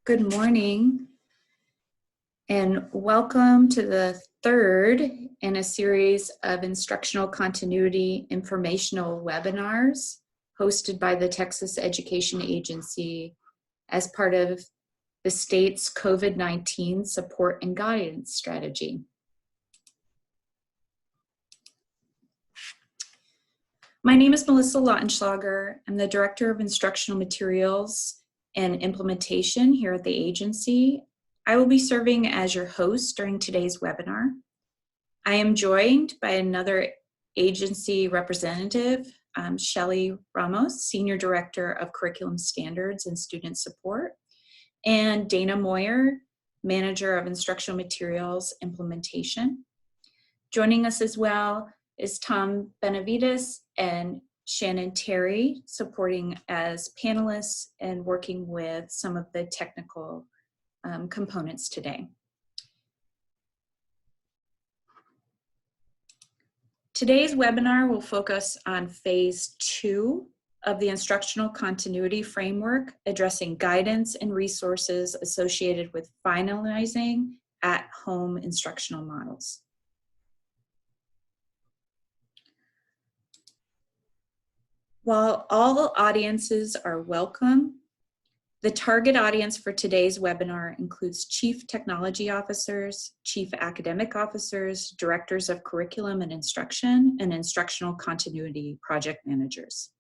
Good morning and welcome to the third in a series of instructional continuity informational webinars hosted by the Texas Education Agency as part of the state's COVID-19 support and guidance strategy. My name is Melissa Lautenschlager. I'm the Director of Instructional Materials and Implementation here at the agency. I will be serving as your host during today's webinar. I am joined by another agency representative, Shelly Ramos, Senior Director of Curriculum Standards and Student Support, and Dana Moyer, Manager of Instructional Materials Implementation. Joining us as well is Tom Benavides and Shannon Terry, supporting as panelists and working with some of the technical components today. Today's webinar will focus on phase 2 of the instructional continuity framework, addressing guidance and resources associated with finalizing at-home instructional models. While all audiences are welcome, the target audience for today's webinar includes Chief Technology Officers, Chief Academic Officers, Directors of Curriculum and Instruction, and Instructional Continuity Project Managers.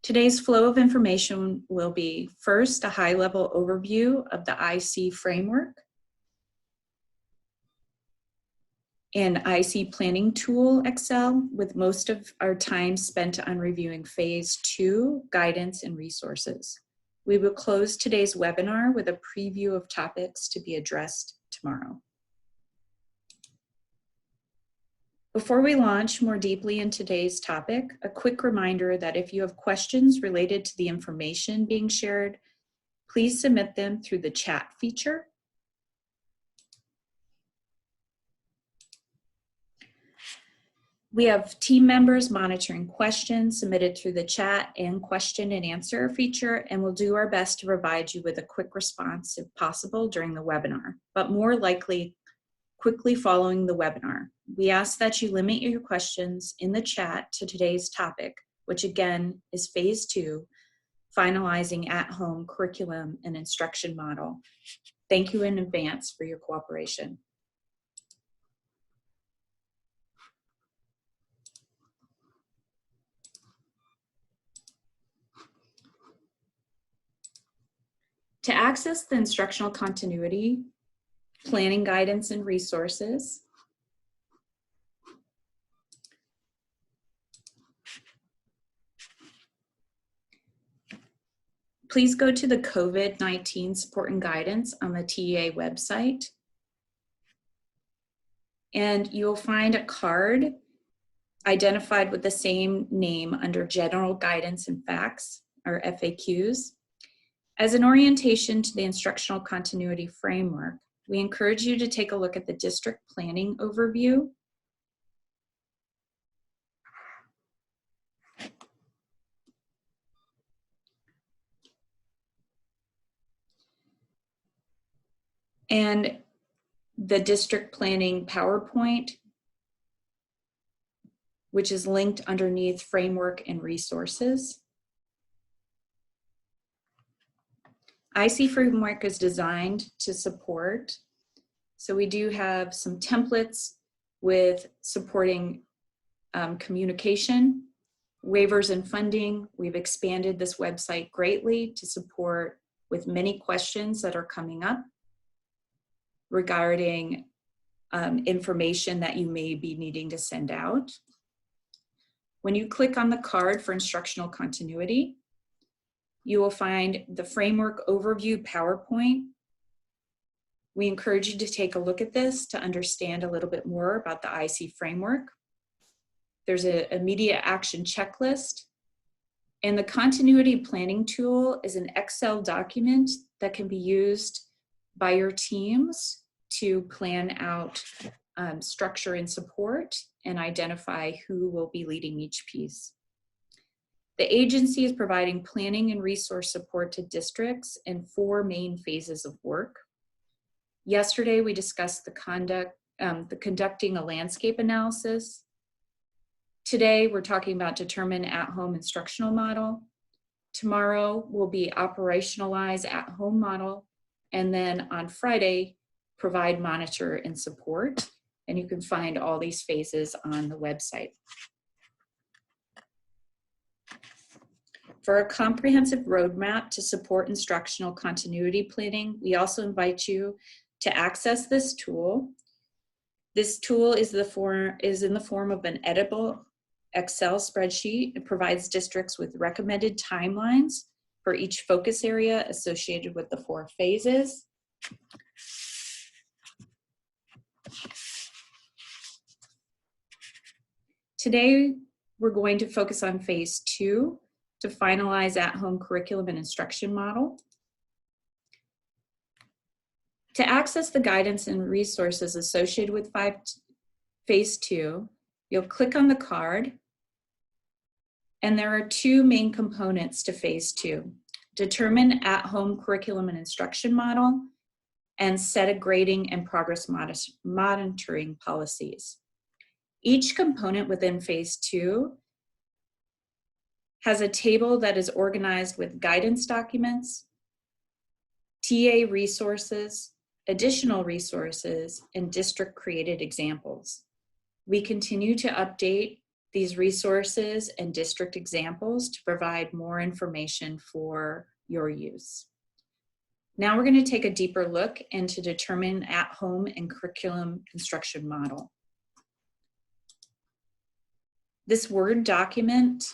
Today's flow of information will be first a high-level overview of the IC framework, and IC planning tool Excel, with most of our time spent on reviewing phase 2 guidance and resources. We will close today's webinar with a preview of topics to be addressed tomorrow. Before we launch more deeply in today's topic, a quick reminder that if you have questions related to the information being shared, please submit them through the chat feature. We have team members monitoring questions submitted through the chat and question and answer feature, and we'll do our best to provide you with a quick response if possible during the webinar, but more likely quickly following the webinar. We ask that you limit your questions in the chat to today's topic, which again is phase 2, finalizing at-home curriculum and instruction model. Thank you in advance for your cooperation. To access the instructional continuity, planning guidance and resources, please go to the COVID-19 support and guidance on the TEA website. And you'll find a card identified with the same name under General Guidance and Facts, or FAQs. As an orientation to the instructional continuity framework, we encourage you to take a look at the district planning overview. And the district planning PowerPoint, which is linked underneath framework and resources. IC framework is designed to support. So we do have some templates with supporting communication, waivers and funding. We've expanded this website greatly to support with many questions that are coming up regarding information that you may be needing to send out. When you click on the card for instructional continuity, you will find the framework overview PowerPoint. We encourage you to take a look at this to understand a little bit more about the IC framework. There's an immediate action checklist, and the continuity planning tool is an Excel document that can be used by your teams to plan out structure and support and identify who will be leading each piece. The agency is providing planning and resource support to districts in 4 main phases of work. Yesterday, we discussed conducting a landscape analysis. Today, we're talking about determine at-home instructional model. Tomorrow will be operationalize at-home model. And then on Friday, provide, monitor, and support. And you can find all these phases on the website. For a comprehensive roadmap to support instructional continuity planning, we also invite you to access this tool. This tool is in the form of an editable Excel spreadsheet. It provides districts with recommended timelines for each focus area associated with the 4 phases. Today, we're going to focus on phase 2 to finalize at-home curriculum and instruction model. To access the guidance and resources associated with phase 2, you'll click on the card, and there are 2 main components to phase 2. Determine at-home curriculum and instruction model, and set a grading and progress monitoring policies. Each component within phase 2 has a table that is organized with guidance documents, TA resources, additional resources, and district-created examples. We continue to update these resources and district examples to provide more information for your use. Now we're going to take a deeper look into determine at-home and curriculum instruction model. This Word document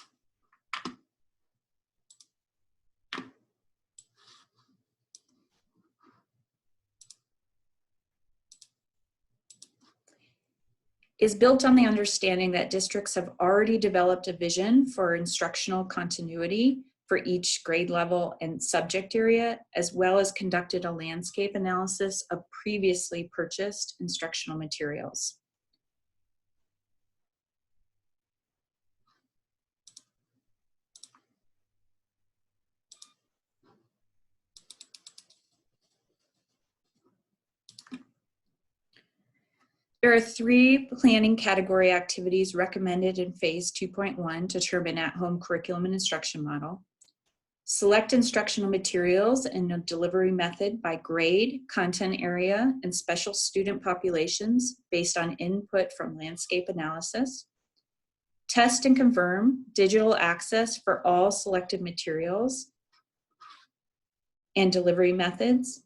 is built on the understanding that districts have already developed a vision for instructional continuity for each grade level and subject area, as well as conducted a landscape analysis of previously purchased instructional materials. There are 3 planning category activities recommended in phase 2.1 to determine at-home curriculum and instruction model. Select instructional materials and a delivery method by grade, content area, and special student populations based on input from landscape analysis. Test and confirm digital access for all selected materials and delivery methods.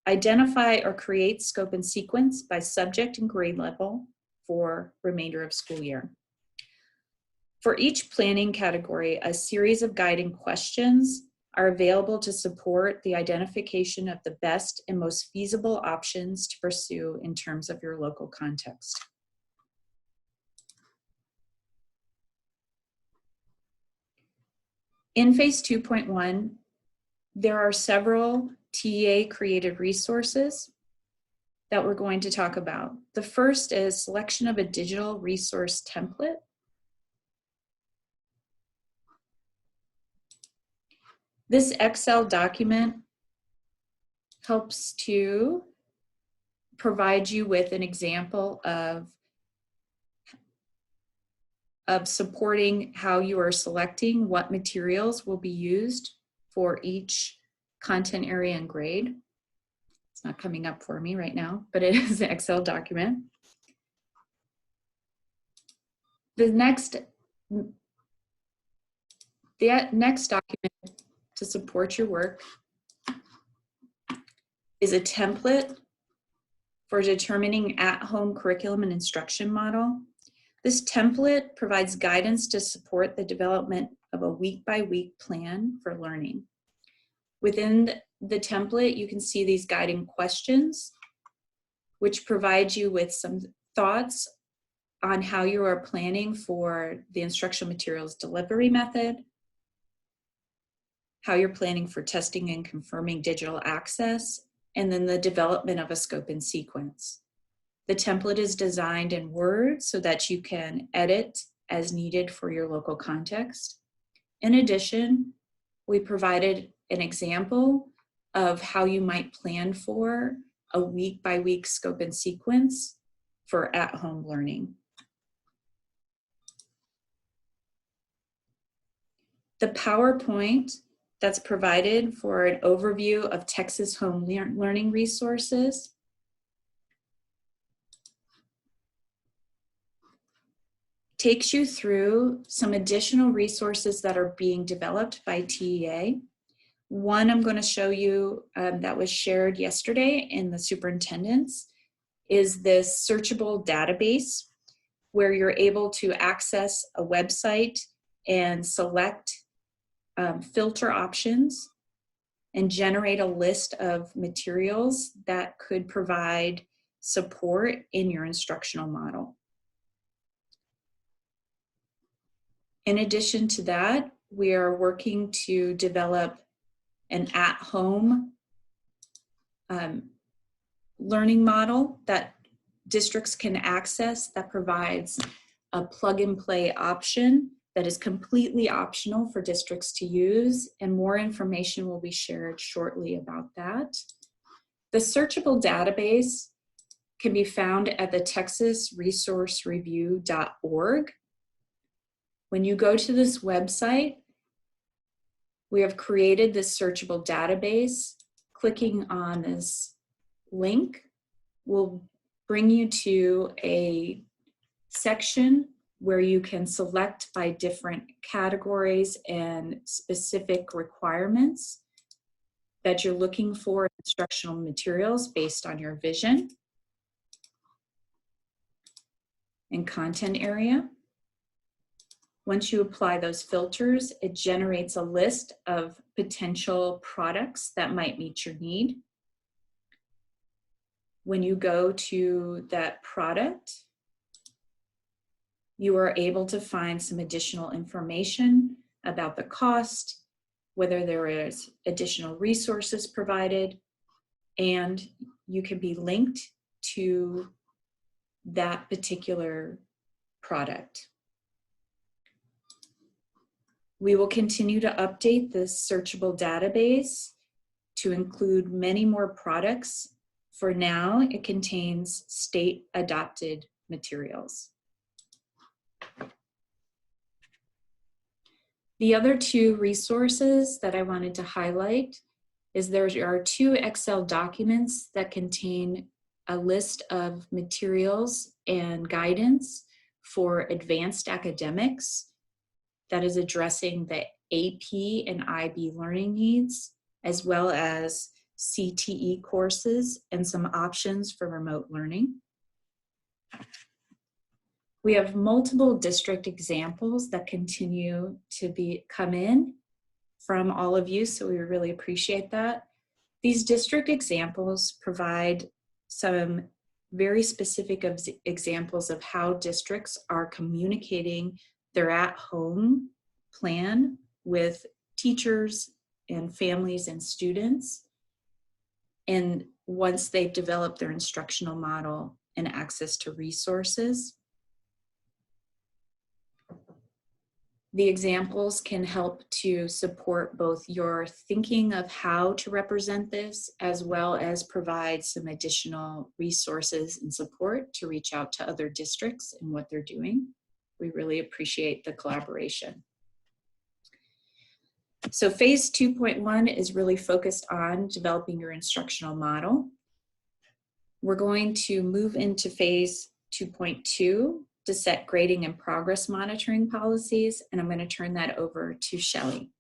Identify or create scope and sequence by subject and grade level for remainder of school year. For each planning category, a series of guiding questions are available to support the identification of the best and most feasible options to pursue in terms of your local context. In phase 2.1, there are several TA created resources that we're going to talk about. The first is selection of a digital resource template. This Excel document helps to provide you with an example of supporting how you are selecting what materials will be used for each content area and grade. It's not coming up for me right now, but it is an Excel document. The next document to support your work is a template for determining at-home curriculum and instruction model. This template provides guidance to support the development of a week-by-week plan for learning. Within the template, you can see these guiding questions, which provide you with some thoughts on how you are planning for the instructional materials delivery method, how you're planning for testing and confirming digital access, and then the development of a scope and sequence. The template is designed in Word so that you can edit as needed for your local context. In addition, we provided an example of how you might plan for a week-by-week scope and sequence for at-home learning. The PowerPoint that's provided for an overview of Texas home learning resources takes you through some additional resources that are being developed by TEA. One I'm going to show you that was shared yesterday in the superintendent's is this searchable database where you're able to access a website and select filter options and generate a list of materials that could provide support in your instructional model. In addition to that, we are working to develop an at-home learning model that districts can access that provides a plug-and-play option that is completely optional for districts to use, and more information will be shared shortly about that. The searchable database can be found at the texasresourcereview.org. When you go to this website, we have created this searchable database. Clicking on this link will bring you to a section where you can select by different categories and specific requirements that you're looking for in instructional materials based on your vision and content area. Once you apply those filters, it generates a list of potential products that might meet your need. When you go to that product, you are able to find some additional information about the cost, whether there is additional resources provided, and you can be linked to that particular product. We will continue to update this searchable database to include many more products. For now, it contains state-adopted materials. The other two resources that I wanted to highlight is there are two Excel documents that contain a list of materials and guidance for advanced academics that is addressing the AP and IB learning needs, as well as CTE courses and some options for remote learning. We have multiple district examples that continue to come in from all of you, so we really appreciate that. These district examples provide some very specific examples of how districts are communicating their at-home plan with teachers and families and students. And once they've developed their instructional model and access to resources, the examples can help to support both your thinking of how to represent this, as well as provide some additional resources and support to reach out to other districts and what they're doing. We really appreciate the collaboration. So phase 2.1 is really focused on developing your instructional model. We're going to move into phase 2.2 to set grading and progress monitoring policies, and I'm going to turn that over to Shelley.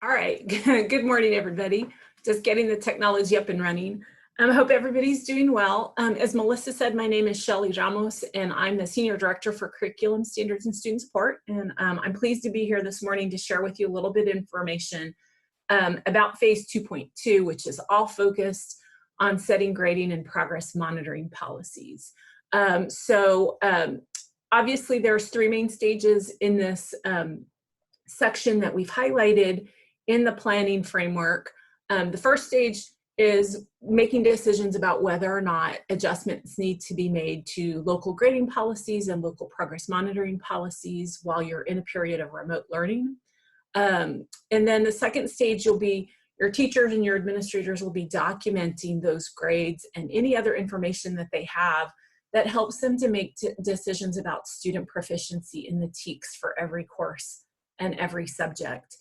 All right, good morning, everybody. Just getting the technology up and running. I hope everybody's doing well. As Melissa said, my name is Shelley Ramos, and I'm the Senior Director for Curriculum Standards and Student Support. And I'm pleased to be here this morning to share with you a little bit of information about phase 2.2, which is all focused on setting grading and progress monitoring policies. Obviously there's three main stages in this section that we've highlighted in the planning framework. The first stage is making decisions about whether or not adjustments need to be made to local grading policies and local progress monitoring policies while you're in a period of remote learning. And then the second stage, your teachers and your administrators will be documenting those grades and any other information that they have that helps them to make decisions about student proficiency in the TEKS for every course and every subject,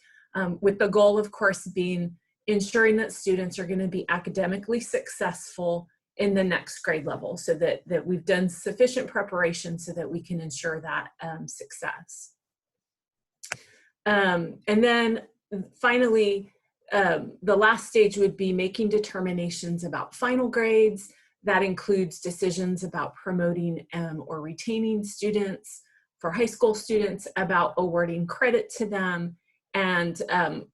with the goal, of course, being ensuring that students are going to be academically successful in the next grade level, so that we've done sufficient preparation so that we can ensure that success. And then finally, the last stage would be making determinations about final grades. That includes decisions about promoting or retaining students for high school students, about awarding credit to them. And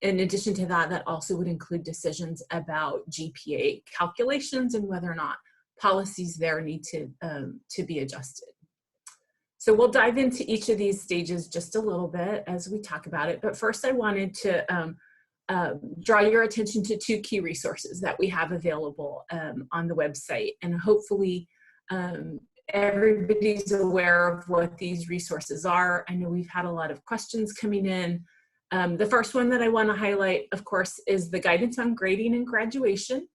in addition to that, that also would include decisions about GPA calculations and whether or not policies there need to be adjusted. So we'll dive into each of these stages just a little bit as we talk about it. But first I wanted to draw your attention to two key resources that we have available on the website. And hopefully everybody's aware of what these resources are. I know we've had a lot of questions coming in. The first one that I want to highlight, of course, is the guidance on grading and graduation.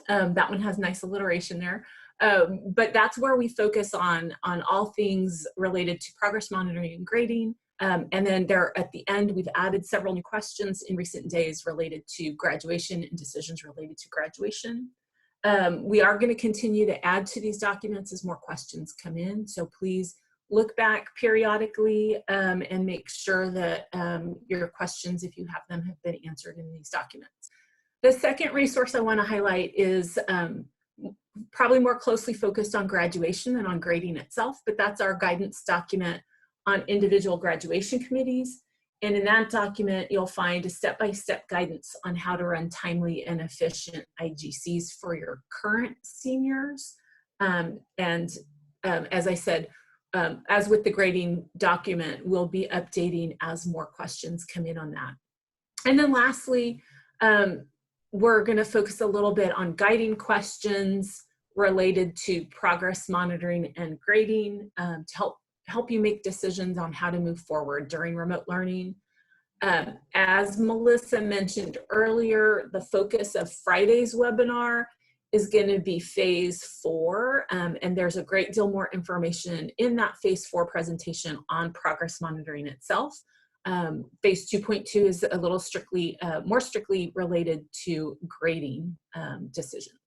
That one has nice alliteration there. But that's where we focus on all things related to progress monitoring and grading. And then there at the end, we've added several new questions in recent days related to graduation and decisions related to graduation. We are going to continue to add to these documents as more questions come in. So please look back periodically and make sure that your questions, if you have them, have been answered in these documents. The second resource I want to highlight is probably more closely focused on graduation than on grading itself, but that's our guidance document on individual graduation committees. And in that document, you'll find a step-by-step guidance on how to run timely and efficient IGCs for your current seniors. As I said, as with the grading document, we'll be updating as more questions come in on that. And then lastly, we're going to focus a little bit on guiding questions related to progress monitoring and grading to help you make decisions on how to move forward during remote learning. As Melissa mentioned earlier, the focus of Friday's webinar is going to be phase 4, and there's a great deal more information in that phase 4 presentation on progress monitoring itself. Phase 2.2 is a little more strictly related to grading decisions.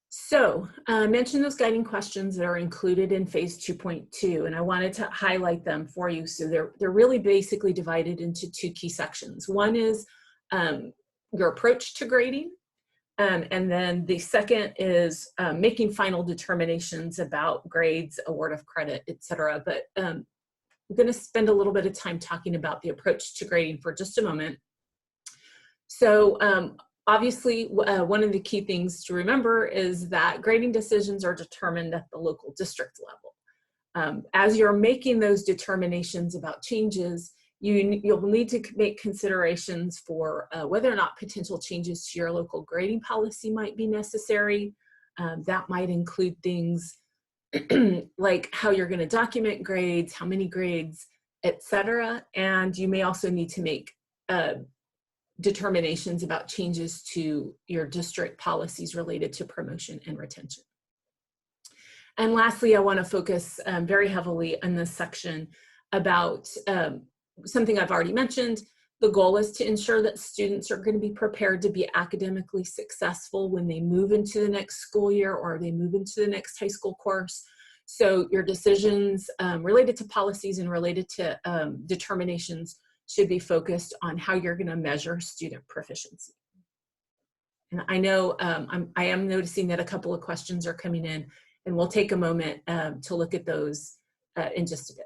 So I mentioned those guiding questions that are included in phase 2.2, and I wanted to highlight them for you. So they're really basically divided into two key sections. One is your approach to grading, and then the second is making final determinations about grades, award of credit, etc. But I'm going to spend a little bit of time talking about the approach to grading for just a moment. So obviously, one of the key things to remember is that grading decisions are determined at the local district level. As you're making those determinations about changes, you'll need to make considerations for whether or not potential changes to your local grading policy might be necessary. That might include things like how you're going to document grades, how many grades, etc. And you may also need to make determinations about changes to your district policies related to promotion and retention. And lastly, I want to focus very heavily in this section about something I've already mentioned. The goal is to ensure that students are going to be prepared to be academically successful when they move into the next school year or they move into the next high school course. So your decisions related to policies and related to determinations should be focused on how you're going to measure student proficiency. And I know I am noticing that a couple of questions are coming in, and we'll take a moment to look at those in just a bit.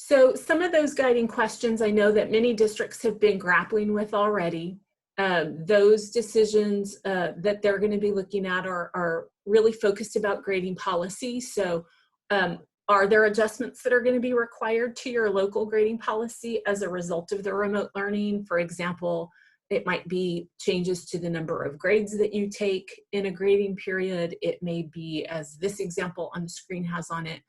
So some of those guiding questions I know that many districts have been grappling with already. Those decisions that they're going to be looking at are really focused about grading policy. So are there adjustments that are going to be required to your local grading policy as a result of the remote learning? For example, it might be changes to the number of grades that you take in a grading period. It may be, as this example on the screen has on it,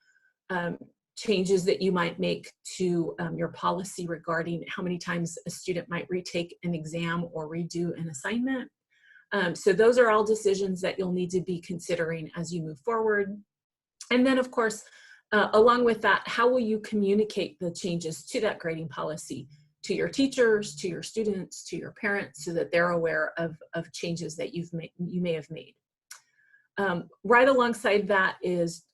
changes that you might make to your policy regarding how many times a student might retake an exam or redo an assignment. So those are all decisions that you'll need to be considering as you move forward. And then of course, along with that, how will you communicate the changes to that grading policy to your teachers, to your students, to your parents, so that they're aware of changes that you may have made. Right alongside that is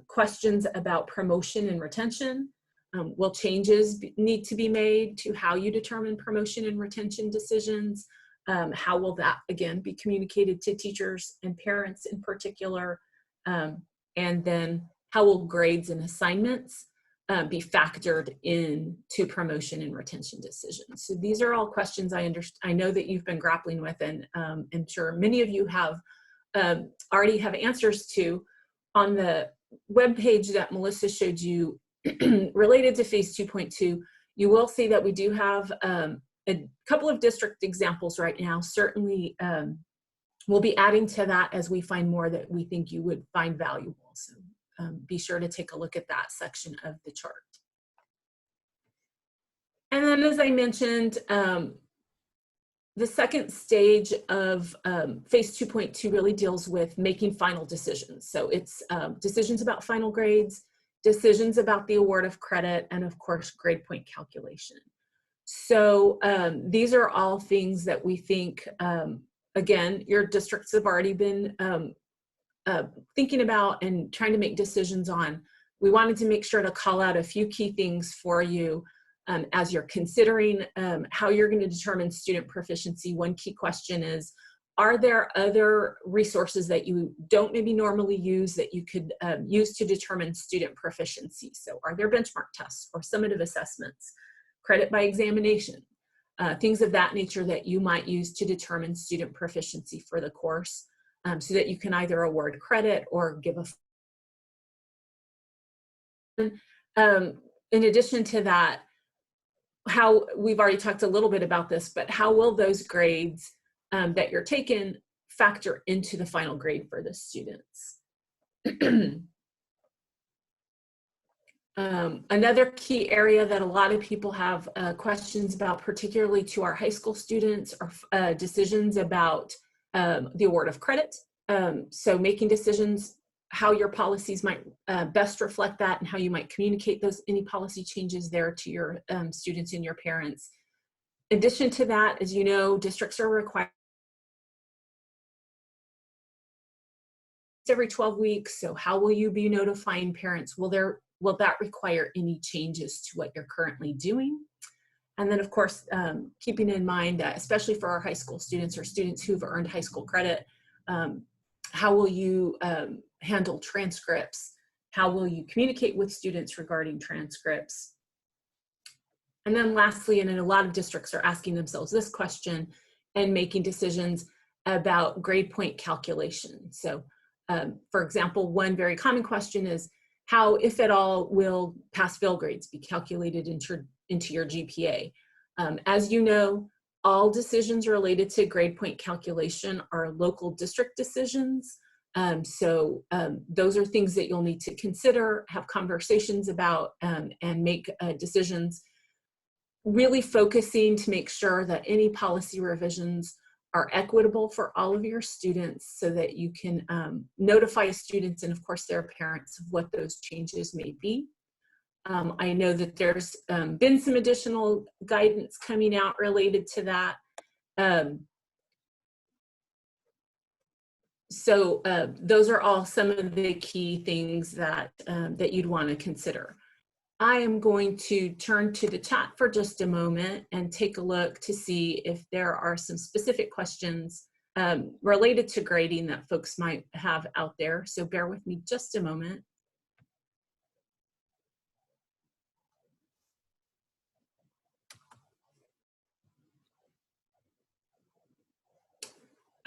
questions about promotion and retention. Will changes need to be made to how you determine promotion and retention decisions? How will that, again, be communicated to teachers and parents in particular? And then how will grades and assignments be factored into promotion and retention decisions? So these are all questions I know that you've been grappling with, and I'm sure many of you have already have answers to. On the web page that Melissa showed you related to phase 2.2, you will see that we do have a couple of district examples right now. Certainly we'll be adding to that as we find more that we think you would find valuable. So be sure to take a look at that section of the chart. And then, as I mentioned, the second stage of phase 2.2 really deals with making final decisions. So it's decisions about final grades, decisions about the award of credit, and of course, grade point calculation. So these are all things that we think, again, your districts have already been thinking about and trying to make decisions on. We wanted to make sure to call out a few key things for you as you're considering how you're going to determine student proficiency. One key question is, are there other resources that you don't maybe normally use that you could use to determine student proficiency? So are there benchmark tests or summative assessments, credit by examination, things of that nature that you might use to determine student proficiency for the course, so that you can either award credit or give a in addition to that, how we've already talked a little bit about this, but how will those grades that you're taking factor into the final grade for the students? Another key area that a lot of people have questions about, particularly to our high school students, are decisions about the award of credit. So making decisions how your policies might best reflect that, and how you might communicate any policy changes there to your students and your parents. In addition to that, as you know, districts are required every 12 weeks. So how will you be notifying parents? Will that require any changes to what you're currently doing? And then of course, keeping in mind that especially for our high school students or students who've earned high school credit, how will you handle transcripts? How will you communicate with students regarding transcripts? And then lastly, and a lot of districts are asking themselves this question and making decisions about grade point calculation. So for example, one very common question is, how, if at all, will pass-fail grades be calculated into your GPA? As you know, all decisions related to grade point calculation are local district decisions. So those are things that you'll need to consider, have conversations about, and make decisions, really focusing to make sure that any policy revisions are equitable for all of your students, so that you can notify students and of course their parents of what those changes may be. I know that there's been some additional guidance coming out related to that. So those are all some of the key things that, that you'd want to consider. I am going to turn to the chat for just a moment and take a look to see if there are some specific questions related to grading that folks might have out there. So bear with me just a moment.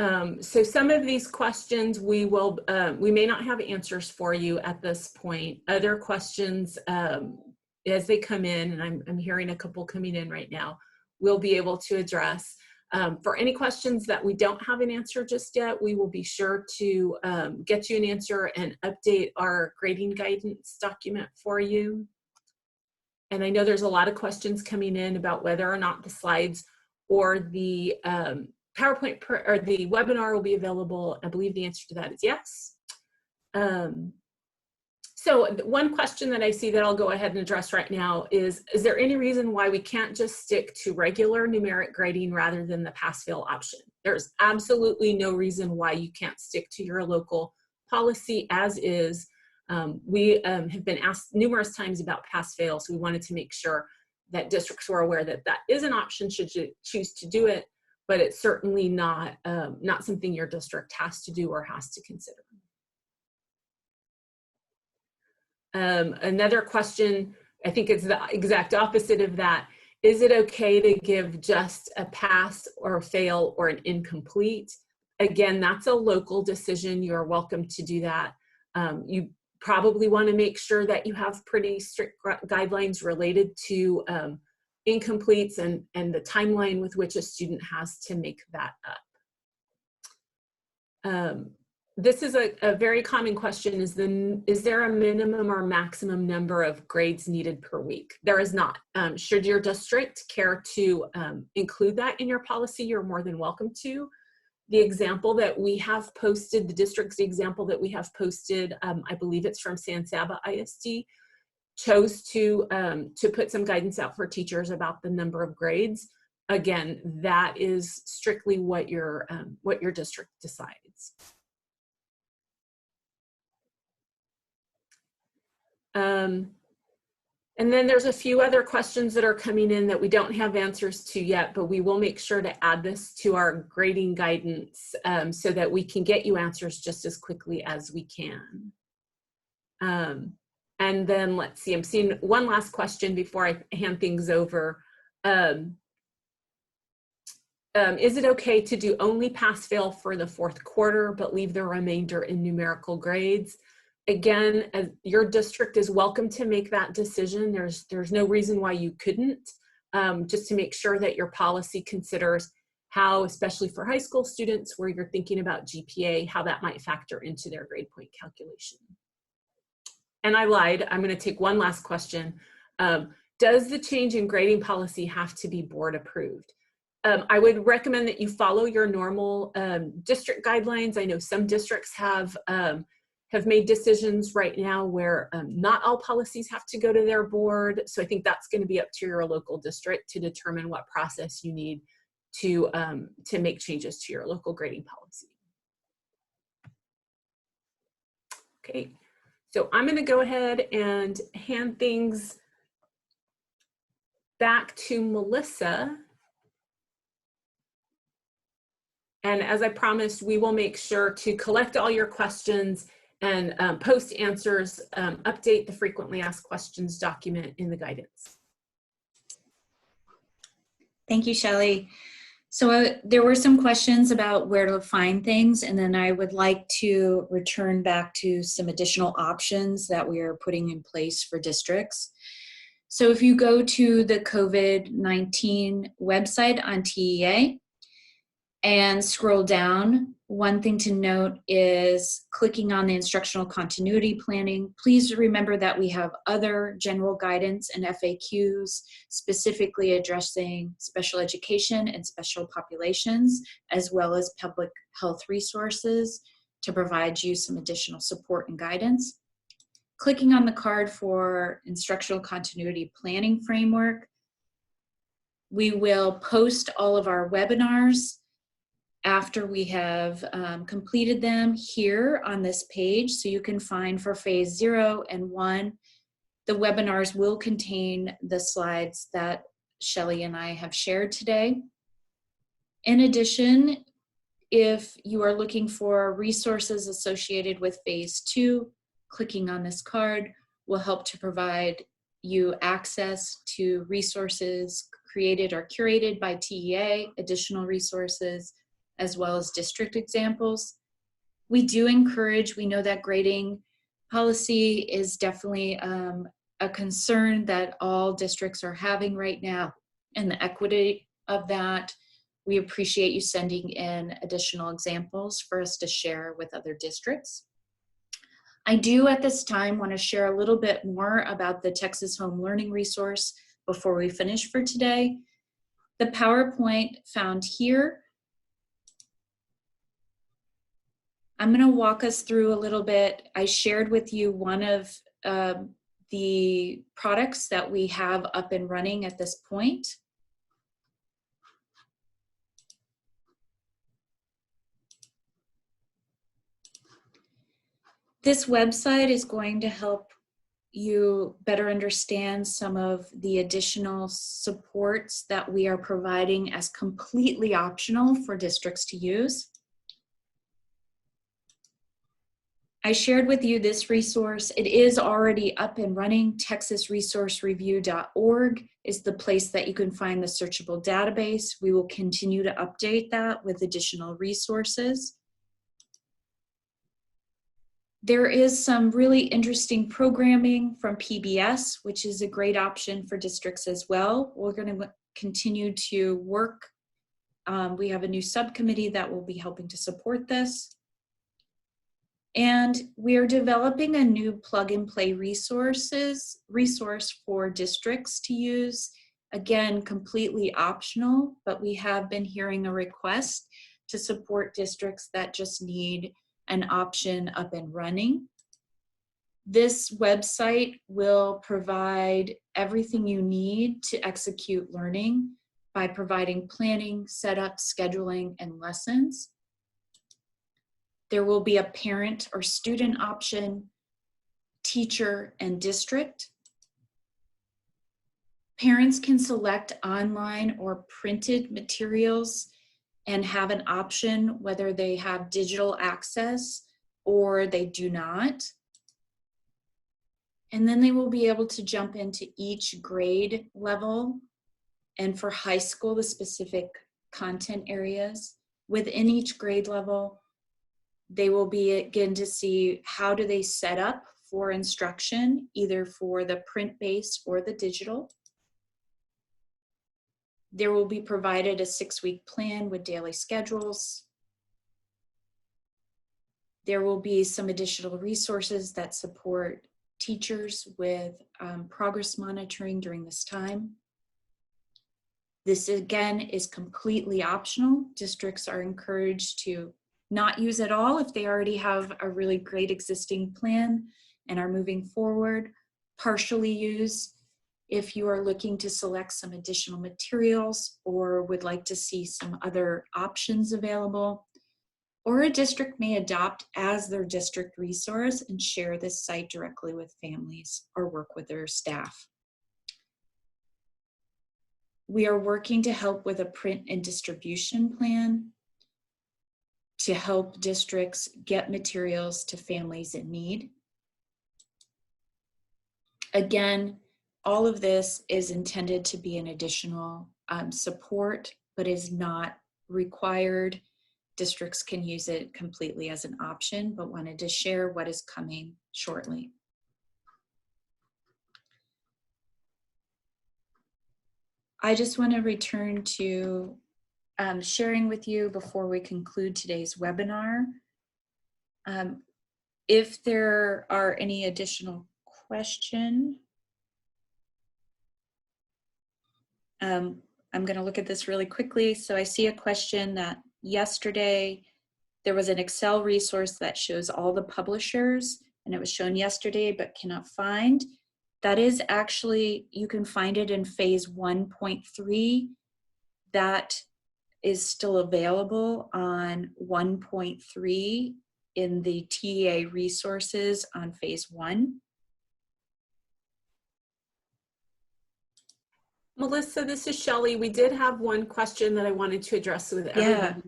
So some of these questions we may not have answers for you at this point. Other questions, as they come in, and I'm hearing a couple coming in right now, we'll be able to address. For any questions that we don't have an answer just yet, we will be sure to get you an answer and update our grading guidance document for you. And I know there's a lot of questions coming in about whether or not the slides or the PowerPoint or the webinar will be available. I believe the answer to that is yes. So one question that I see that I'll go ahead and address right now is there any reason why we can't just stick to regular numeric grading rather than the pass-fail option? There's absolutely no reason why you can't stick to your local policy as is. We have been asked numerous times about pass-fail, so we wanted to make sure that districts were aware that that is an option should you choose to do it, but it's certainly not, not something your district has to do or has to consider. Another question, I think it's the exact opposite of that. Is it okay to give just a pass or a fail or an incomplete? Again, that's a local decision. You're welcome to do that. You probably want to make sure that you have pretty strict guidelines related to incompletes and the timeline with which a student has to make that up. This is a very common question, is there a minimum or maximum number of grades needed per week? There is not. Should your district care to include that in your policy, you're more than welcome to. The example that we have posted, the district's example that we have posted, I believe it's from San Saba ISD, chose to put some guidance out for teachers about the number of grades. Again, that is strictly what your district decides. And then there's a few other questions that are coming in that we don't have answers to yet, but we will make sure to add this to our grading guidance so that we can get you answers just as quickly as we can. And then let's see, I'm seeing one last question before I hand things over. Is it okay to do only pass-fail for the fourth quarter, but leave the remainder in numerical grades? Again, your district is welcome to make that decision. There's no reason why you couldn't, just to make sure that your policy considers how, especially for high school students where you're thinking about GPA, how that might factor into their grade point calculation. And I lied, I'm going to take one last question. Does the change in grading policy have to be board approved? I would recommend that you follow your normal district guidelines. I know some districts have made decisions right now where not all policies have to go to their board. So I think that's going to be up to your local district to determine what process you need to make changes to your local grading policy. Okay, so I'm going to go ahead and hand things back to Melissa. And as I promised, we will make sure to collect all your questions and post answers, update the frequently asked questions document in the guidance. Thank you, Shelley. So there were some questions about where to find things, and then I would like to return back to some additional options that we are putting in place for districts. So if you go to the COVID-19 website on TEA and scroll down, one thing to note is clicking on the instructional continuity planning. Please remember that we have other general guidance and FAQs specifically addressing special education and special populations, as well as public health resources to provide you some additional support and guidance. Clicking on the card for instructional continuity planning framework, we will post all of our webinars after we have completed them here on this page. So you can find for phase 0 and 1, the webinars will contain the slides that Shelley and I have shared today. In addition, if you are looking for resources associated with phase 2, clicking on this card will help to provide you access to resources created or curated by TEA, additional resources, as well as district examples. We do encourage, we know that grading policy is definitely a concern that all districts are having right now, and the equity of that. We appreciate you sending in additional examples for us to share with other districts. I do at this time want to share a little bit more about the Texas Home Learning Resource before we finish for today. The PowerPoint found here, I'm going to walk us through a little bit. I shared with you one of the products that we have up and running at this point. This website is going to help you better understand some of the additional supports that we are providing as completely optional for districts to use. I shared with you this resource. It is already up and running. TexasResourceReview.org is the place that you can find the searchable database. We will continue to update that with additional resources. There is some really interesting programming from PBS, which is a great option for districts as well. We're going to continue to work. We have a new subcommittee that will be helping to support this. And we are developing a new plug-and-play resource for districts to use. Again, completely optional, but we have been hearing a request to support districts that just need an option up and running. This website will provide everything you need to execute learning by providing planning, setup, scheduling, and lessons. There will be a parent or student option, teacher, and district. Parents can select online or printed materials and have an option whether they have digital access or they do not. And then they will be able to jump into each grade level, and for high school, the specific content areas. Within each grade level, they will begin to see how do they set up for instruction, either for the print-based or the digital. There will be provided a 6-week plan with daily schedules. There will be some additional resources that support teachers with progress monitoring during this time. This again is completely optional. Districts are encouraged to not use it all if they already have a really great existing plan and are moving forward. Partially use if you are looking to select some additional materials or would like to see some other options available. Or a district may adopt as their district resource and share this site directly with families or work with their staff. We are working to help with a print and distribution plan to help districts get materials to families in need. Again, all of this is intended to be an additional support, but is not required. Districts can use it completely as an option, but wanted to share what is coming shortly. I just want to return to sharing with you before we conclude today's webinar. If there are any additional questions, I'm going to look at this really quickly. So I see a question that yesterday there was an Excel resource that shows all the publishers, and it was shown yesterday but cannot find. That is actually, you can find it in phase 1.3. That is still available on 1.3 in the TEA resources on phase 1. Melissa, this is Shelley. We did have one question that I wanted to address with everybody.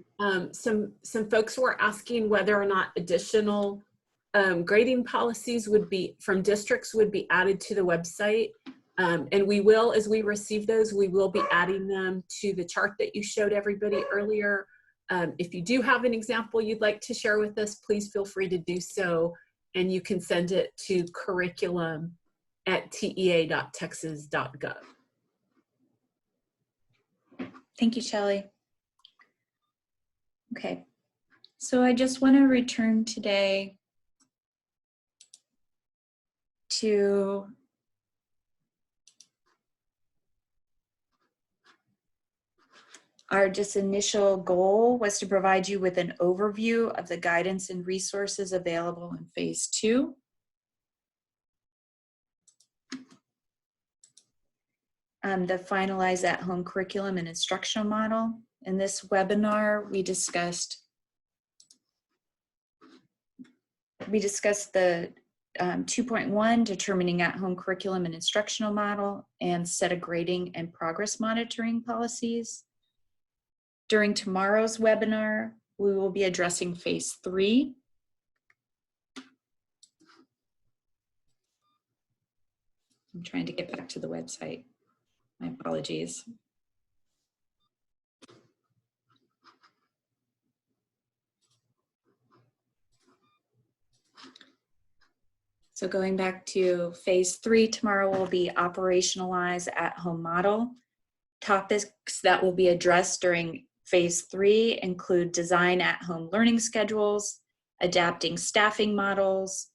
Some folks were asking whether or not additional grading policies would be from districts would be added to the website. And we will, as we receive those, we will be adding them to the chart that you showed everybody earlier. If you do have an example you'd like to share with us, please feel free to do so. And you can send it to curriculum@tea.texas.gov. Thank you, Shelley. Okay, so I just want to return today to our just initial goal was to provide you with an overview of the guidance and resources available in phase 2. The finalized at-home curriculum and instructional model. In this webinar, we discussed the 2.1, determining at-home curriculum and instructional model, and set of grading and progress monitoring policies. During tomorrow's webinar, we will be addressing phase 3. I'm trying to get back to the website. My apologies. So going back to phase 3, tomorrow will be operationalize at-home model. Topics that will be addressed during phase 3 include design at-home learning schedules, adapting staffing models,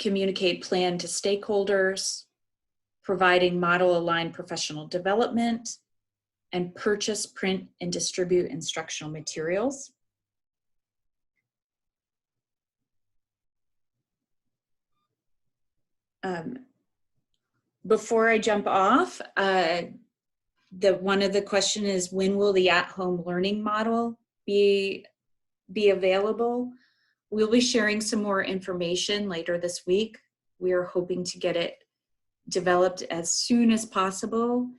communicate plan to stakeholders, providing model-aligned professional development, and purchase, print, and distribute instructional materials. Before I jump off, one of the question is, when will the at-home learning model be available? We'll be sharing some more information later this week. We are hoping to get it developed as soon as possible,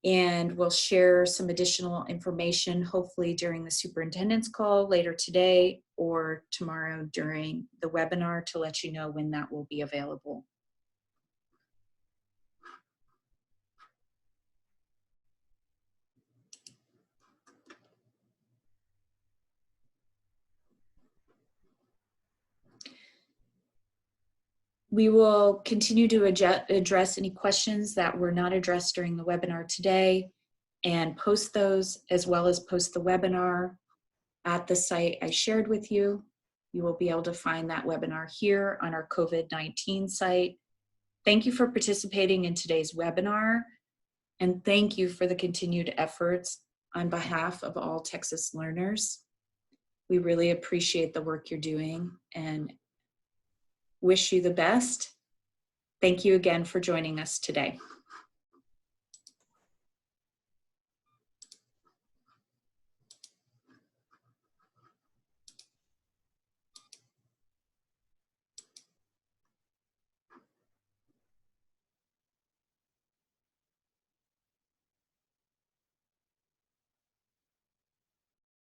and we'll share some additional information hopefully during the superintendent's call later today or tomorrow during the webinar to let you know when that will be available. We will continue to address any questions that were not addressed during the webinar today and post those, as well as post the webinar at the site I shared with you. You will be able to find that webinar here on our COVID-19 site. Thank you for participating in today's webinar, and thank you for the continued efforts on behalf of all Texas learners. We really appreciate the work you're doing and wish you the best. Thank you again for joining us today.